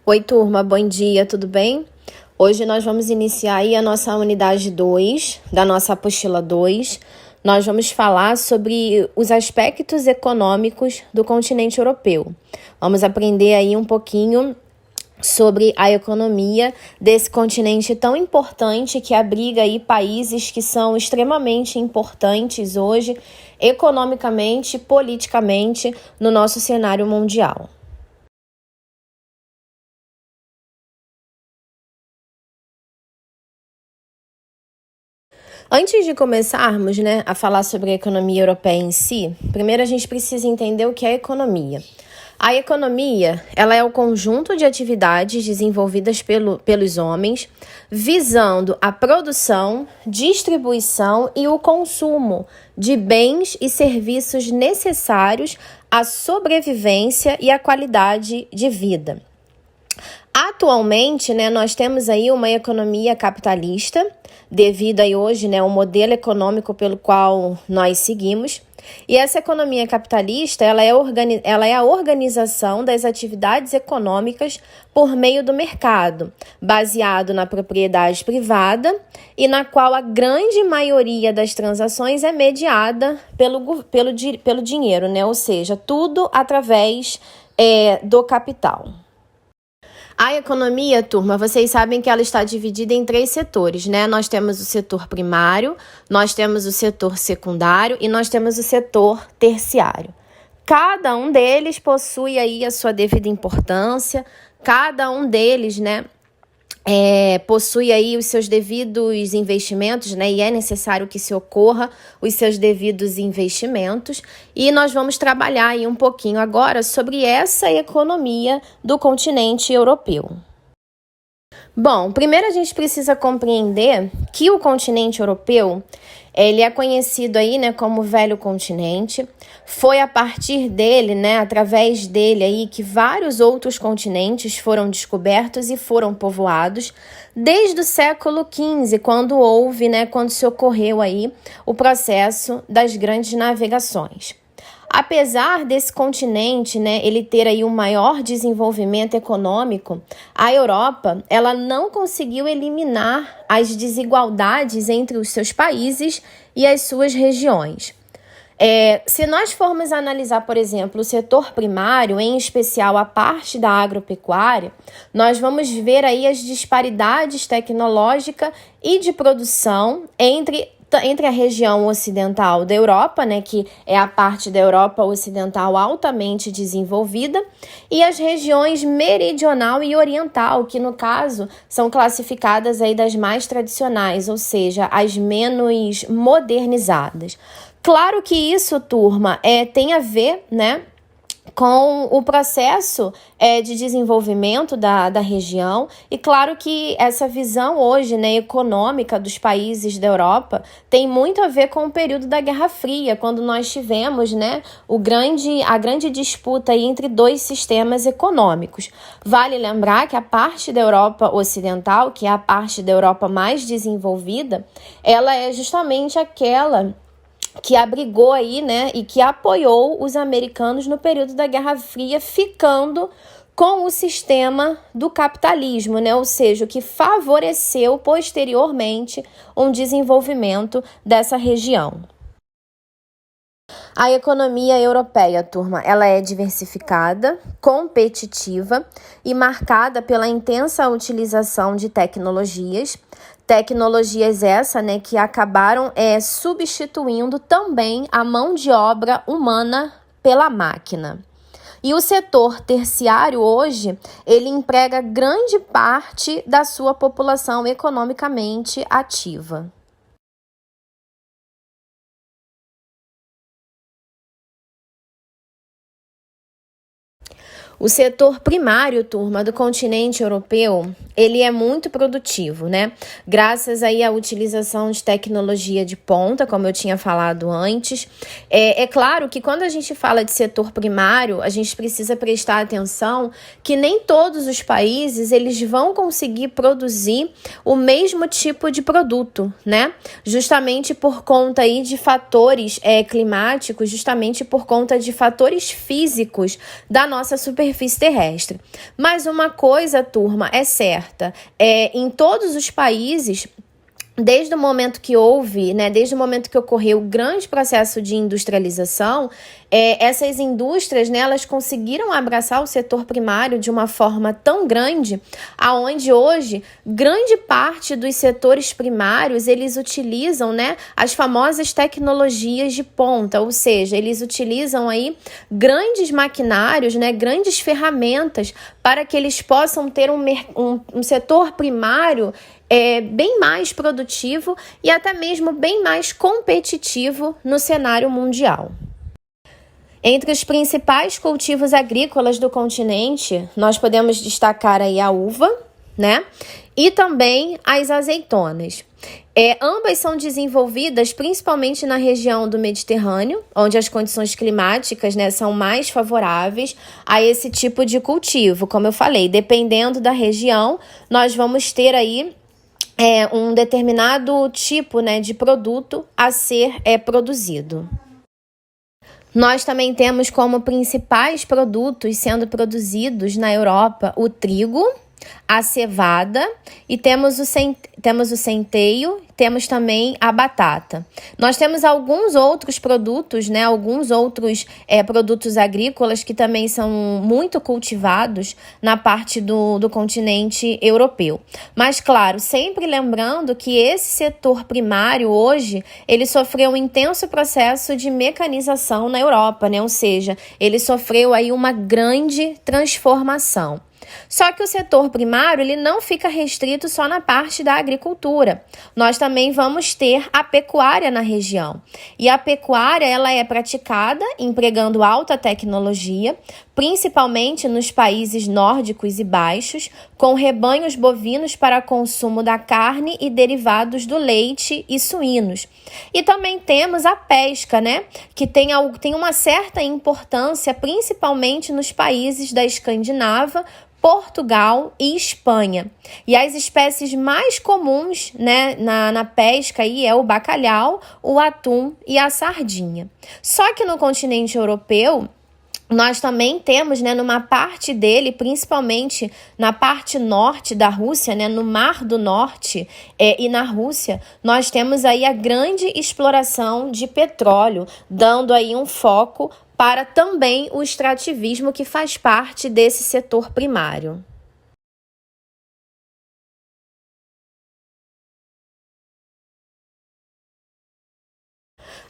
Oi, turma, bom dia, tudo bem? Hoje nós vamos iniciar aí a nossa unidade 2, da nossa apostila 2. Nós vamos falar sobre os aspectos econômicos do continente europeu. Vamos aprender aí um pouquinho sobre a economia desse continente tão importante que abriga aí países que são extremamente importantes hoje, economicamente, politicamente, no nosso cenário mundial. Antes de começarmos, a falar sobre a economia europeia em si, primeiro a gente precisa entender o que é economia. A economia, ela é o conjunto de atividades desenvolvidas pelos homens, visando a produção, distribuição e o consumo de bens e serviços necessários à sobrevivência e à qualidade de vida. Atualmente, nós temos aí uma economia capitalista, devido aí hoje, o modelo econômico pelo qual nós seguimos. E essa economia capitalista, ela é a organização das atividades econômicas por meio do mercado, baseado na propriedade privada e na qual a grande maioria das transações é mediada pelo dinheiro, ou seja, tudo através do capital. A economia, turma, vocês sabem que ela está dividida em 3 setores, Nós temos o setor primário, nós temos o setor secundário e nós temos o setor terciário. Cada um deles possui aí a sua devida importância, cada um deles, possui aí os seus devidos investimentos, e é necessário que se ocorra os seus devidos investimentos. E nós vamos trabalhar aí um pouquinho agora sobre essa economia do continente europeu. Bom, primeiro a gente precisa compreender que o continente europeu, ele é conhecido aí, como Velho Continente. Foi a partir dele, através dele aí, que vários outros continentes foram descobertos e foram povoados desde o século XV, quando quando se ocorreu aí o processo das grandes navegações. Apesar desse continente, ele ter aí um maior desenvolvimento econômico, a Europa, ela não conseguiu eliminar as desigualdades entre os seus países e as suas regiões. Se nós formos analisar, por exemplo, o setor primário, em especial a parte da agropecuária, nós vamos ver aí as disparidades tecnológica e de produção entre a região ocidental da Europa, que é a parte da Europa ocidental altamente desenvolvida, e as regiões meridional e oriental, que no caso são classificadas aí das mais tradicionais, ou seja, as menos modernizadas. Claro que isso, turma, tem a ver, com o processo de desenvolvimento da região. E claro que essa visão hoje, econômica dos países da Europa tem muito a ver com o período da Guerra Fria, quando nós tivemos a grande disputa aí entre dois sistemas econômicos. Vale lembrar que a parte da Europa ocidental, que é a parte da Europa mais desenvolvida, ela é justamente aquela que abrigou aí, e que apoiou os americanos no período da Guerra Fria, ficando com o sistema do capitalismo, ou seja, o que favoreceu posteriormente um desenvolvimento dessa região. A economia europeia, turma, ela é diversificada, competitiva e marcada pela intensa utilização de tecnologias essa, que acabaram substituindo também a mão de obra humana pela máquina. E o setor terciário hoje, ele emprega grande parte da sua população economicamente ativa. O setor primário, turma, do continente europeu, ele é muito produtivo, Graças aí à utilização de tecnologia de ponta, como eu tinha falado antes. É claro que quando a gente fala de setor primário, a gente precisa prestar atenção que nem todos os países, eles vão conseguir produzir o mesmo tipo de produto, Justamente por conta aí de fatores climáticos, justamente por conta de fatores físicos da nossa superfície superfície terrestre. Mas uma coisa, turma, é certa, em todos os países, desde o momento que houve, né, desde o momento que ocorreu o grande processo de industrialização, essas indústrias, né, elas conseguiram abraçar o setor primário de uma forma tão grande, aonde hoje grande parte dos setores primários eles utilizam, né, as famosas tecnologias de ponta, ou seja, eles utilizam aí grandes maquinários, né, grandes ferramentas para que eles possam ter um setor primário bem mais produtivo e até mesmo bem mais competitivo no cenário mundial. Entre os principais cultivos agrícolas do continente, nós podemos destacar aí a uva, né? E também as azeitonas. Ambas são desenvolvidas principalmente na região do Mediterrâneo, onde as condições climáticas, né, são mais favoráveis a esse tipo de cultivo. Como eu falei, dependendo da região, nós vamos ter aí um determinado tipo, né, de produto a ser produzido. Nós também temos como principais produtos sendo produzidos na Europa o trigo, a cevada e temos o centeio, temos também a batata. Nós temos alguns outros produtos, né, alguns outros produtos agrícolas que também são muito cultivados na parte do continente europeu. Mas, claro, sempre lembrando que esse setor primário hoje, ele sofreu um intenso processo de mecanização na Europa, né? Ou seja, ele sofreu aí uma grande transformação. Só que o setor primário ele não fica restrito só na parte da agricultura. Nós também vamos ter a pecuária na região. E a pecuária ela é praticada empregando alta tecnologia, principalmente nos países nórdicos e baixos, com rebanhos bovinos para consumo da carne e derivados do leite e suínos. E também temos a pesca, né? Que tem uma certa importância, principalmente nos países da Escandinava, Portugal e Espanha. E as espécies mais comuns, né, na pesca aí é o bacalhau, o atum e a sardinha. Só que no continente europeu, nós também temos, né, numa parte dele, principalmente na parte norte da Rússia, né, no Mar do Norte e na Rússia, nós temos aí a grande exploração de petróleo, dando aí um foco para também o extrativismo que faz parte desse setor primário.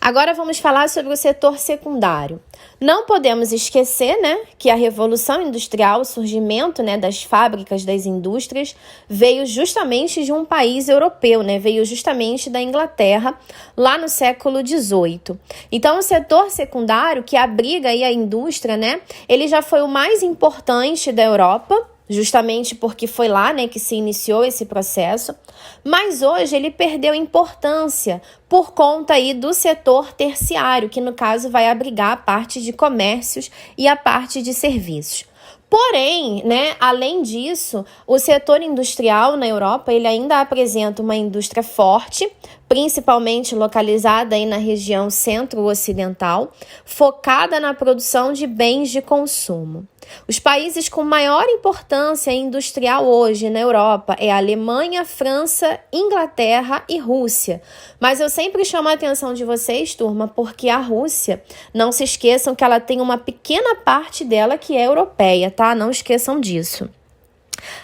Agora vamos falar sobre o setor secundário. Não podemos esquecer, né, que a Revolução Industrial, o surgimento, né, das fábricas, das indústrias, veio justamente de um país europeu, né, veio justamente da Inglaterra, lá no século XVIII. Então, o setor secundário, que abriga aí a indústria, né, ele já foi o mais importante da Europa, justamente porque foi lá, né, que se iniciou esse processo, mas hoje ele perdeu importância por conta aí do setor terciário, que no caso vai abrigar a parte de comércios e a parte de serviços. Porém, né, além disso, o setor industrial na Europa ele ainda apresenta uma indústria forte, principalmente localizada aí na região centro-ocidental, focada na produção de bens de consumo. Os países com maior importância industrial hoje na Europa é a Alemanha, França, Inglaterra e Rússia. Mas eu sempre chamo a atenção de vocês, turma, porque a Rússia, não se esqueçam que ela tem uma pequena parte dela que é europeia, tá? Não esqueçam disso.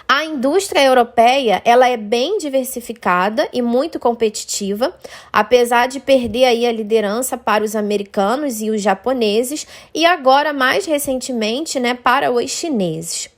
A indústria europeia, ela é bem diversificada e muito competitiva, apesar de perder aí a liderança para os americanos e os japoneses e agora, mais recentemente, né, para os chineses.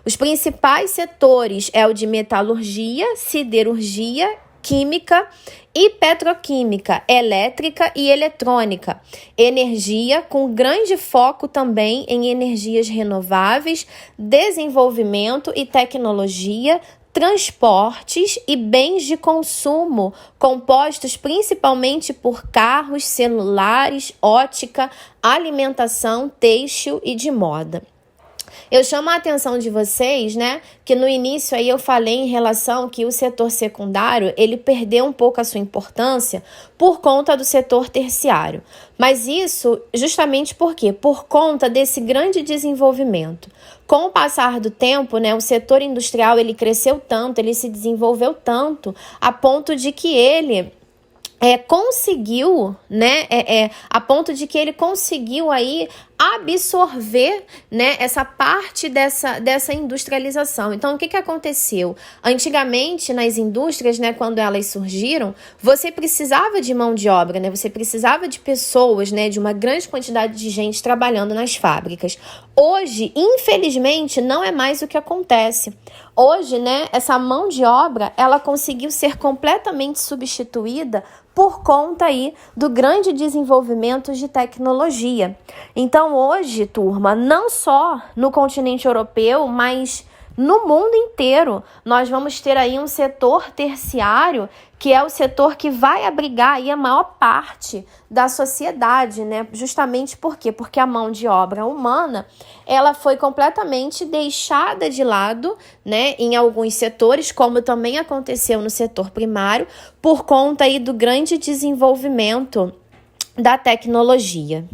Os principais setores é o de metalurgia, siderurgia, química e petroquímica, elétrica e eletrônica, energia com grande foco também em energias renováveis, desenvolvimento e tecnologia, transportes e bens de consumo, compostos principalmente por carros, celulares, ótica, alimentação, têxtil e de moda. Eu chamo a atenção de vocês, né, que no início aí eu falei em relação que o setor secundário, ele perdeu um pouco a sua importância por conta do setor terciário. Mas isso justamente por quê? Por conta desse grande desenvolvimento. Com o passar do tempo, né, o setor industrial, ele cresceu tanto, ele se desenvolveu tanto, a ponto de que ele conseguiu, né, a ponto de que ele conseguiu aí absorver, né, essa parte dessa industrialização. Então, o que aconteceu? Antigamente, nas indústrias, né, quando elas surgiram, você precisava de mão de obra, né, você precisava de pessoas, né, de uma grande quantidade de gente trabalhando nas fábricas. Hoje, infelizmente, não é mais o que acontece. Hoje, né, essa mão de obra, ela conseguiu ser completamente substituída por conta aí do grande desenvolvimento de tecnologia. Então, hoje, turma, não só no continente europeu, mas no mundo inteiro, nós vamos ter aí um setor terciário, que é o setor que vai abrigar aí a maior parte da sociedade, né? Justamente por quê? Porque a mão de obra humana, ela foi completamente deixada de lado, né? Em alguns setores, como também aconteceu no setor primário, por conta aí do grande desenvolvimento da tecnologia.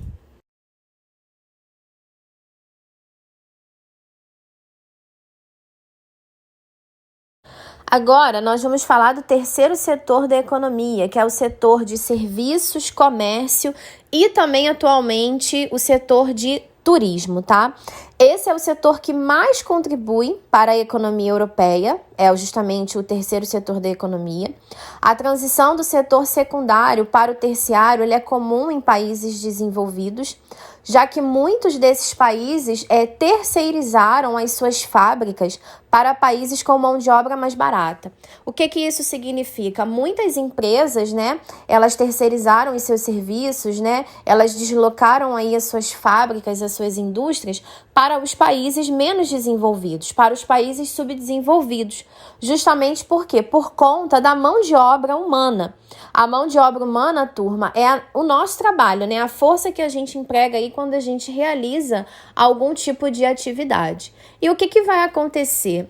Agora, nós vamos falar do terceiro setor da economia, que é o setor de serviços, comércio e também, atualmente, o setor de turismo, tá? Esse é o setor que mais contribui para a economia europeia, é justamente o terceiro setor da economia. A transição do setor secundário para o terciário ele é comum em países desenvolvidos, já que muitos desses países terceirizaram as suas fábricas para países com mão de obra mais barata. O que isso significa? Muitas empresas, né, elas terceirizaram os seus serviços, né, elas deslocaram aí as suas fábricas, as suas indústrias para os países menos desenvolvidos, para os países subdesenvolvidos. Justamente por quê? Por conta da mão de obra humana. A mão de obra humana, turma, é o nosso trabalho, né? A força que a gente emprega aí quando a gente realiza algum tipo de atividade. E o que vai acontecer?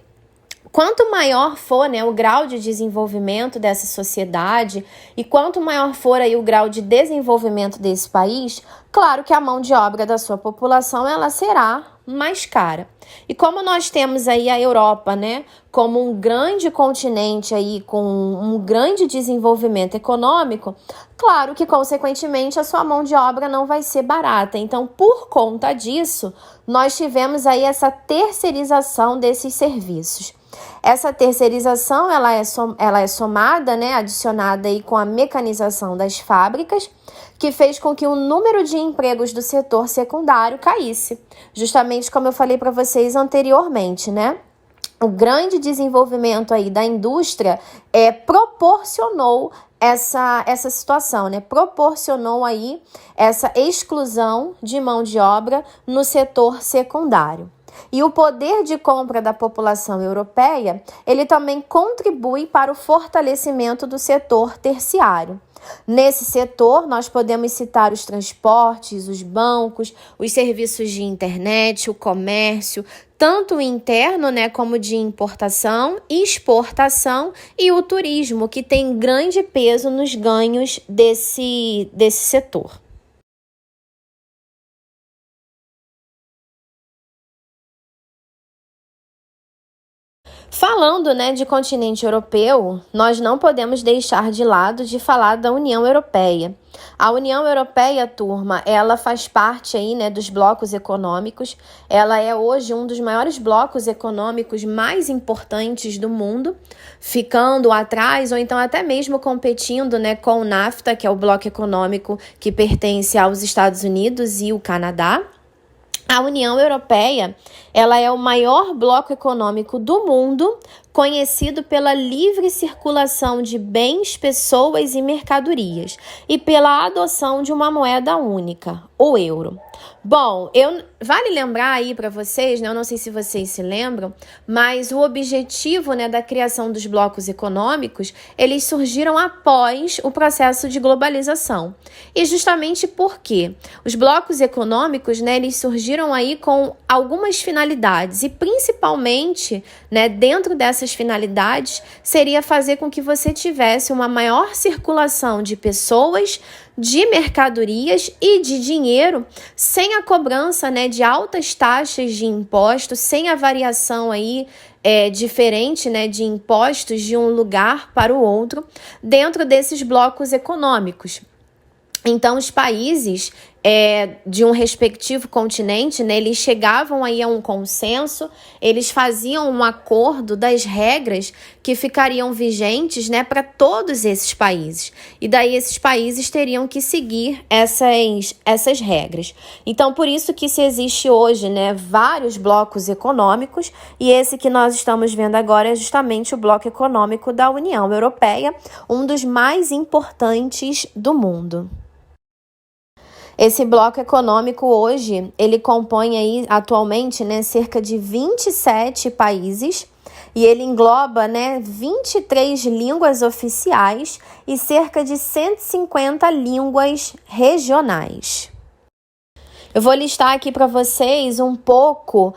Quanto maior for, né, o grau de desenvolvimento dessa sociedade e quanto maior for aí o grau de desenvolvimento desse país, claro que a mão de obra da sua população ela será mais cara. E como nós temos aí a Europa, né, como um grande continente aí com um grande desenvolvimento econômico, claro que consequentemente a sua mão de obra não vai ser barata. Então, por conta disso, nós tivemos aí essa terceirização desses serviços. Essa terceirização ela é somada, né, adicionada aí com a mecanização das fábricas, que fez com que o número de empregos do setor secundário caísse. Justamente como eu falei para vocês anteriormente, né? O grande desenvolvimento aí da indústria proporcionou essa situação, né? Proporcionou aí essa exclusão de mão de obra no setor secundário. E o poder de compra da população europeia, ele também contribui para o fortalecimento do setor terciário. Nesse setor, nós podemos citar os transportes, os bancos, os serviços de internet, o comércio, tanto o interno, né, como de importação e exportação, e o turismo, que tem grande peso nos ganhos desse setor. Falando, né, de continente europeu, nós não podemos deixar de lado de falar da União Europeia. A União Europeia, turma, ela faz parte aí, né, dos blocos econômicos. Ela é hoje um dos maiores blocos econômicos mais importantes do mundo, ficando atrás ou então até mesmo competindo, né, com o NAFTA, que é o bloco econômico que pertence aos Estados Unidos e o Canadá. A União Europeia, ela é o maior bloco econômico do mundo, conhecido pela livre circulação de bens, pessoas e mercadorias, e pela adoção de uma moeda única, o euro. Bom, vale lembrar aí para vocês, né? Eu não sei se vocês se lembram, mas o objetivo, né, da criação dos blocos econômicos, eles surgiram após o processo de globalização. E justamente porque os blocos econômicos, né, eles surgiram aí com algumas finalidades e principalmente, né, dentro dessas finalidades, seria fazer com que você tivesse uma maior circulação de pessoas, de mercadorias e de dinheiro, sem a cobrança, né, de altas taxas de impostos, sem a variação aí diferente, né, de impostos de um lugar para o outro, dentro desses blocos econômicos. Então, os países de um respectivo continente, né, eles chegavam aí a um consenso, eles faziam um acordo das regras que ficariam vigentes, né, para todos esses países. E daí esses países teriam que seguir essas regras. Então, por isso que se existe hoje, né, vários blocos econômicos, e esse que nós estamos vendo agora é justamente o bloco econômico da União Europeia, um dos mais importantes do mundo. Esse bloco econômico hoje, ele compõe aí atualmente, né, cerca de 27 países e ele engloba, né, 23 línguas oficiais e cerca de 150 línguas regionais. Eu vou listar aqui para vocês um pouco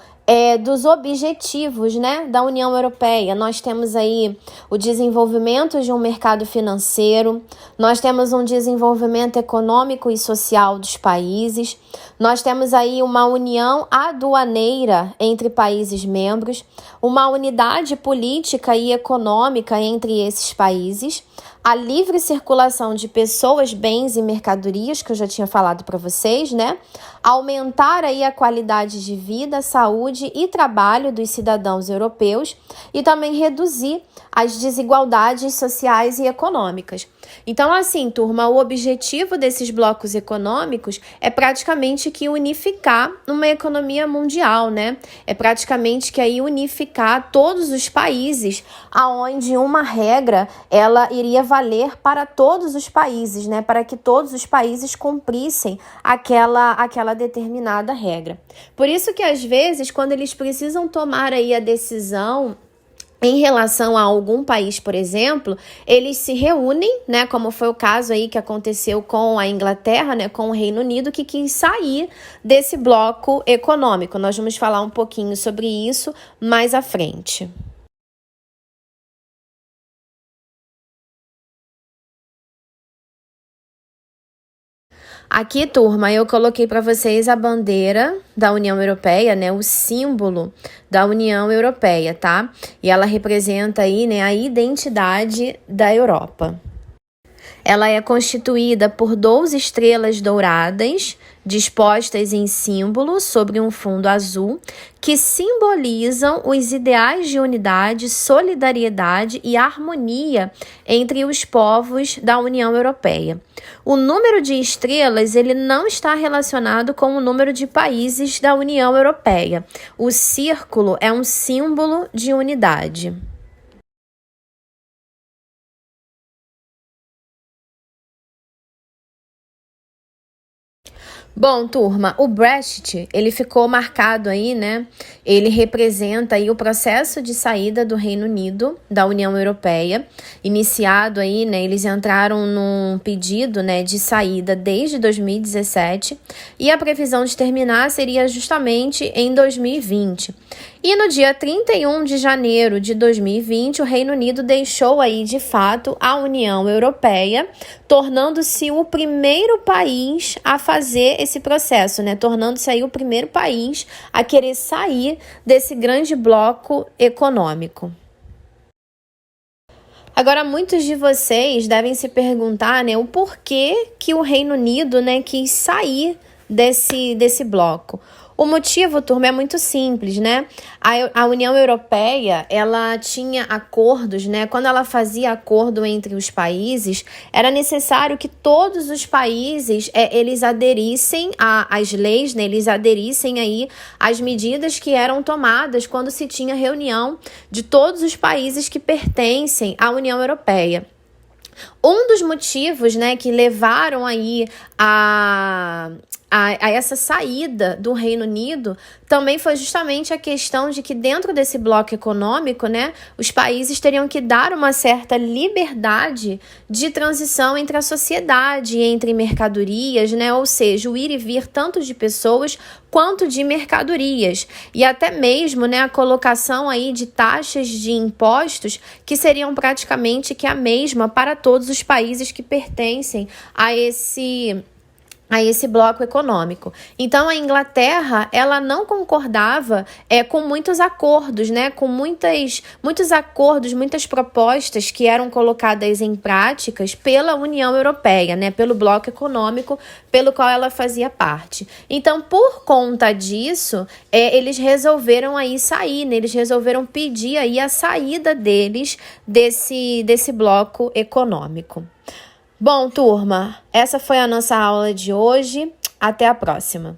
dos objetivos, né, da União Europeia. Nós temos aí o desenvolvimento de um mercado financeiro, nós temos um desenvolvimento econômico e social dos países, nós temos aí uma união aduaneira entre países membros, uma unidade política e econômica entre esses países, a livre circulação de pessoas, bens e mercadorias, que eu já tinha falado para vocês, né? Aumentar aí a qualidade de vida, saúde e trabalho dos cidadãos europeus e também reduzir as desigualdades sociais e econômicas. Então, assim, turma, o objetivo desses blocos econômicos é praticamente que unificar uma economia mundial, né? É praticamente que aí unificar todos os países aonde uma regra, ela iria valer para todos os países, né? Para que todos os países cumprissem aquela determinada regra. Por isso que, às vezes, quando eles precisam tomar aí a decisão em relação a algum país, por exemplo, eles se reúnem, né, como foi o caso aí que aconteceu com a Inglaterra, né, com o Reino Unido, que quis sair desse bloco econômico. Nós vamos falar um pouquinho sobre isso mais à frente. Aqui, turma, eu coloquei para vocês a bandeira da União Europeia, né, o símbolo da União Europeia, tá? E ela representa aí, né, a identidade da Europa. Ela é constituída por 12 estrelas douradas, dispostas em símbolo sobre um fundo azul, que simbolizam os ideais de unidade, solidariedade e harmonia entre os povos da União Europeia. O número de estrelas ele não está relacionado com o número de países da União Europeia. O círculo é um símbolo de unidade. Bom, turma, o Brexit, ele ficou marcado aí, né? Ele representa aí o processo de saída do Reino Unido da União Europeia, iniciado aí, né? Eles entraram num pedido, né, de saída desde 2017 e a previsão de terminar seria justamente em 2020. E no dia 31 de janeiro de 2020, o Reino Unido deixou aí, de fato, a União Europeia, tornando-se o primeiro país a fazer esse processo, né? Tornando-se aí o primeiro país a querer sair desse grande bloco econômico. Agora, muitos de vocês devem se perguntar, né, o porquê que o Reino Unido, né, quis sair desse bloco. O motivo, turma, é muito simples, né? A União Europeia, ela tinha acordos, né? Quando ela fazia acordo entre os países, era necessário que todos os países, eles aderissem às leis, né? Eles aderissem aí às medidas que eram tomadas quando se tinha reunião de todos os países que pertencem à União Europeia. Um dos motivos, né, que levaram aí a essa saída do Reino Unido também foi justamente a questão de que dentro desse bloco econômico, né, os países teriam que dar uma certa liberdade de transição entre a sociedade, entre mercadorias, né, ou seja, o ir e vir tanto de pessoas quanto de mercadorias, e até mesmo, né, a colocação aí de taxas de impostos que seriam praticamente que a mesma para todos os países que pertencem a esse bloco econômico. Então, a Inglaterra, ela não concordava com muitos acordos, né? Com muitos acordos, muitas propostas que eram colocadas em práticas pela União Europeia, né? Pelo bloco econômico pelo qual ela fazia parte. Então, por conta disso, eles resolveram aí sair, né? Eles resolveram pedir aí a saída deles desse bloco econômico. Bom, turma, essa foi a nossa aula de hoje. Até a próxima.